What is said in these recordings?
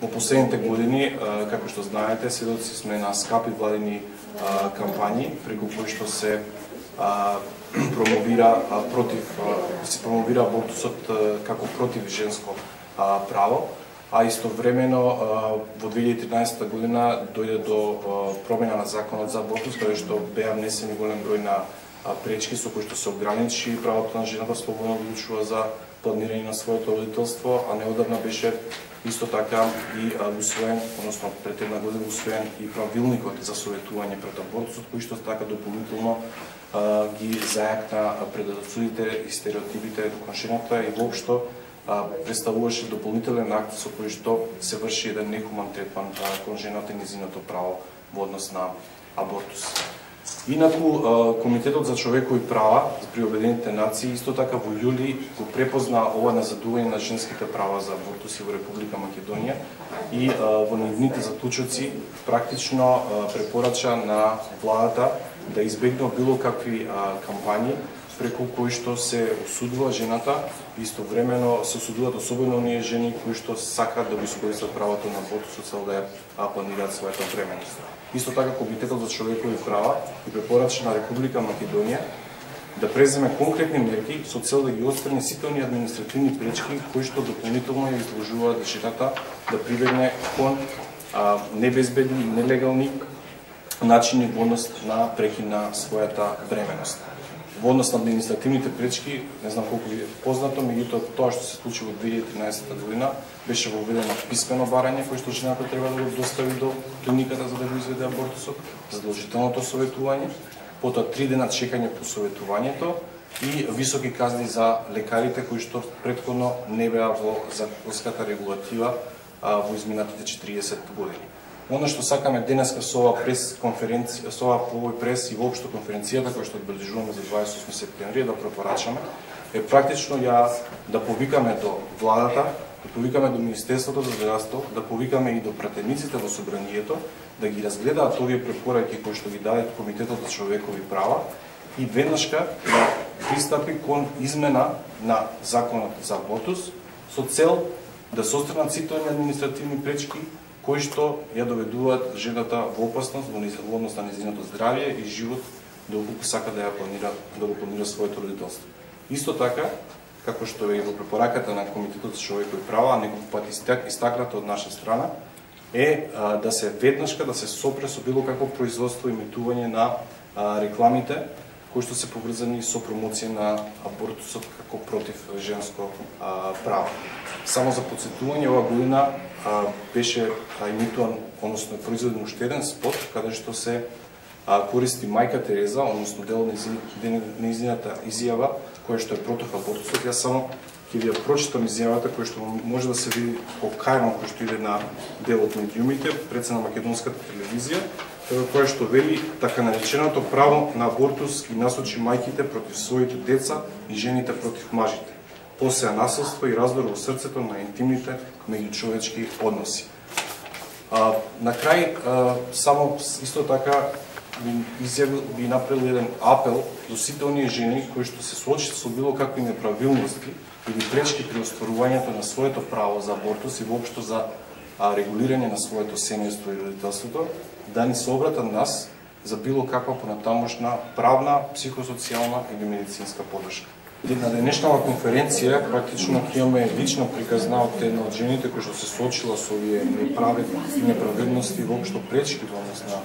Во последните години, како што знаете, сведоци сме на скапи владини кампањи преку кои што се промовира абортусот како против женско право, а истовремено во 2013 година дојде до промена на законот за абортус, каде што беа внесени голем број на пречки со кои што се ограничи правото на жената слободно да одлучува за планирање на своето родителство, а неодамна беше исто така и усвоен, односно пред една година усвоен и правилникот за советување пред абортусот, кој што така дополнително ги зајакна предразсудите и стереотипите кон жената и воопшто представуваше дополнителен акт со кој што се врши еден нехуман третман кон жената и низиното право во однос на абортус. Инаку, Комитетот за човекови права при Обединетите нации исто така во јули го препозна ова назадување на женските права за абортуси во Република Македонија и во нивните заклучоци практично препорача на владата да избегне било какви кампањи преку кои што се осудува жената и истовремено се осудуваат особено оние жени кои што сакаат да го искористат правото на абортус со цел да ја планираат својата бременност. Исто така Комитетот за човекови права и препорача на Република Македонија да преземе конкретни мерки со цел да ги отстрани сите оние административни пречки кои што дополнително ја изложуваат жената да прибегне кон небезбедни и нелегални начини во однос на прекин на својата бременност. Во однос на административните пречки, не знам колку ви е познато, меѓутоа тоа што се случи во 2013 година беше воведено писмено барање кој што жената треба да го достави до клиниката за да го изведе абортусот, задолжителното советување, потоа 3 дена чекање по советувањето и високи казни за лекарите кои што претходно не беа во законската регулатива во изминатите 40 години. Оно што сакаме денеска со ова прес конференција, со ова овој прес и воопшто конференцијата која што одбележуваме за 28 септември да препорачаме е практично ја да повикаме до владата, да повикаме до Министерството за здравство, да повикаме и до пратениците во собранието да ги разгледаат овие препораки кои што ги даде Комитетот за човекови права и веднашка да пристапи кон измена на законот за абортус со цел да се отстранат сите административни пречки кои што ја доведуваат жената во опасност во однос на нејзиното здравје и живот доколку сака да го планира своето родителство. Исто така, како што е и во препораката на Комитетот за човекови права, неколку пати истакнато од наша страна, е да се веднашка да се сопре со било какво производство и емитување на рекламите кои што се поврзани со промоција на абортусот како против женско право. Само за подсетување, оваа година беше емитуван, односно произведен уште еден спот, каде што се користи мајка Тереза, односно дел од нејзината изјава, која што е против абортусот. Јас само ќе ви ја прочитам изјавата која што може да се види покајано кој што иде на дел од медиумите, пред се на македонската телевизија, која што вели така нареченото право на абортус ги насочи мајките против своите деца и жените против мажите. Посеа насилство и раздор во срцето на интимните меѓучовечки односи. На крај, само исто така би направил еден апел до сите оние жени кои што се соочат со било какви неправилности или пречки при остварувањето на своето право за абортус и воопшто за регулирање на своето семејство и родителството, да ни се обратат нас за било каква понатамошна правна, психосоцијална или медицинска подршка. На денешнава конференција практично ќе имаме лично приказна од една од жените кои што се соочила со овие неправедности воопшто пречки во однос на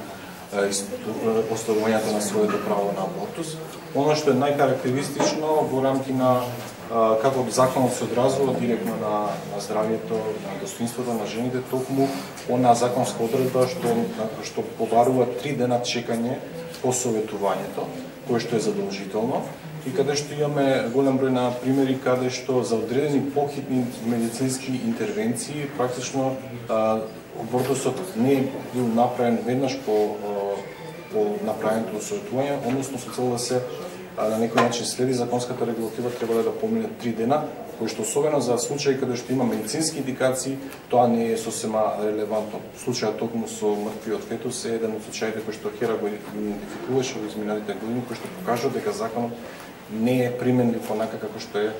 остварувањето на своето право на абортус. Оно што е најкарактеристично во рамки на како законот се одразува директно на здравјето, на достоинството на жените, токму она законска одредба што побарува 3 дена чекање по советувањето, кое што е задолжително, и каде што имаме голем број на примери каде што за одредени похитни медицински интервенции практично абортусот не е бил направен веднаш по направеното советување, односно со цел да се на некој начин следи законската регулатива, треба да помине 3 дена, кои што особено за случаи каде што има медицински индикации, тоа не е сосема релевантно. Случајот токму со мртвиот фетус е еден од случаите кои што Хера го идентификуваше во изминатите години, кои што покажува дека законот не е применлив онака како што е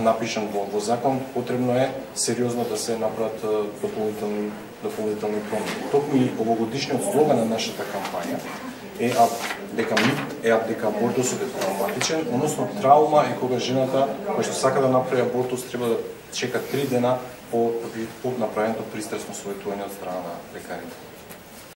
напишан во закон, потребно е сериозно да се направат дополнителни промени. Токму и овогодишниот слоган на нашата кампања е дека мит е дека абортусот е травматичен, односно траума е кога жената која што сака да направи абортус треба да чека 3 дена по направеното пристрасно советување од страна на лекарите.